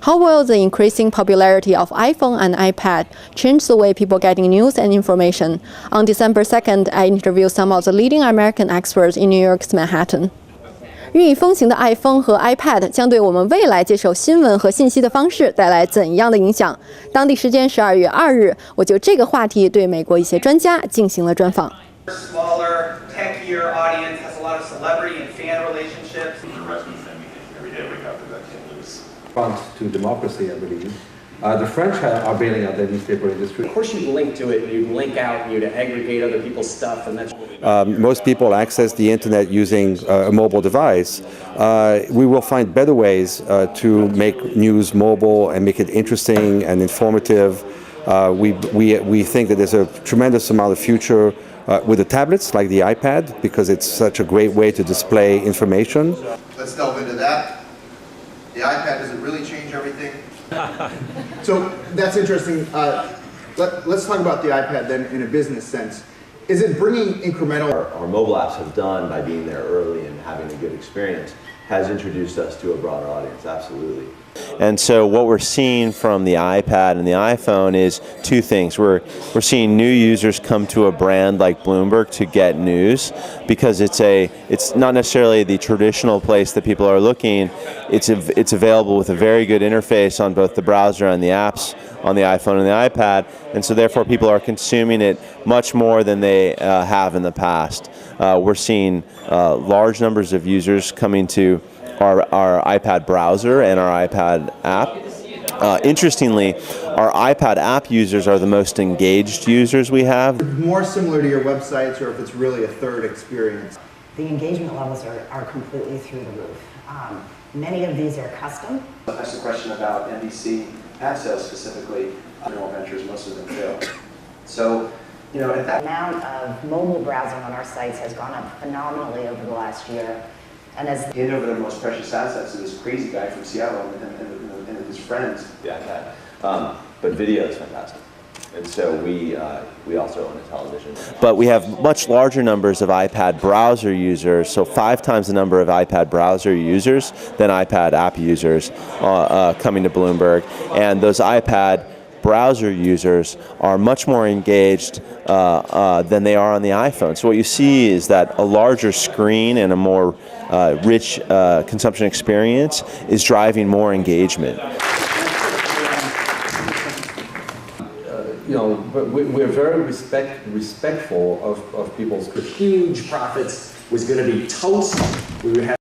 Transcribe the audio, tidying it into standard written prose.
How will the increasing popularity of iPhone and iPad change the way people getting news and information? On December 2nd, I interviewed some of the leading American experts in New York's Manhattan. 日益风行的 iPhone 和 iPad 将对我们未来接受新闻和信息的方式带来怎样的影响？当地时间12月2日，我就这个话题对美国一些专家进行了专访。Smaller, techier audience has a lot of celebrity and fan relationships. Every day we have that news. Front to democracy, I believe. The French are bailing out the newspaper industry. Of course, you'd link to it, and you'd link out, and you'd aggregate other people's stuff, and that's. Most people access the internet using a mobile device. We will find better ways to make news mobile and make it interesting and informative. We think that there's a tremendous amount of future with the tablets like the iPad because it's such a great way to display information. Let's delve into that. The iPad, does it really change everything? So that's interesting. Let's talk about the iPad then in a business sense. Is it bringing incremental? Our mobile apps have done by being there early and having a good experience has introduced us to a broader audience, absolutely. And so what we're seeing from the iPad and the iPhone is two things. We're seeing new users come to a brand like Bloomberg to get news because it's not necessarily the traditional place that people are looking. It's available with a very good interface on both the browser and the apps on the iPhone and the iPad, and so therefore people are consuming it much more than they have in the past. We're seeing large numbers of users coming to our iPad browser and our iPad app. Interestingly, our iPad app users are the most engaged users we have. More similar to your websites, or if it's really a third experience? The engagement levels are completely through the roof. Many of these are custom. That's the question about NBC ad sales specifically. Entrepreneurial ventures, most of them fail. So, you know, at that The amount of mobile browsing on our sites has gone up phenomenally over the last year. And as hand over their most precious assets to this crazy guy from Seattle and his friends. The iPad. But video is fantastic. And so we also own a television. But we have much larger numbers of iPad browser users, so 5 times the number of iPad browser users than iPad app users coming to Bloomberg. And those iPad browser users are much more engaged than they are on the iPhone. So what you see is that a larger screen and a more rich consumption experience is driving more engagement. You know, but we're very respectful of people's. Huge profits was going to be toast. We would have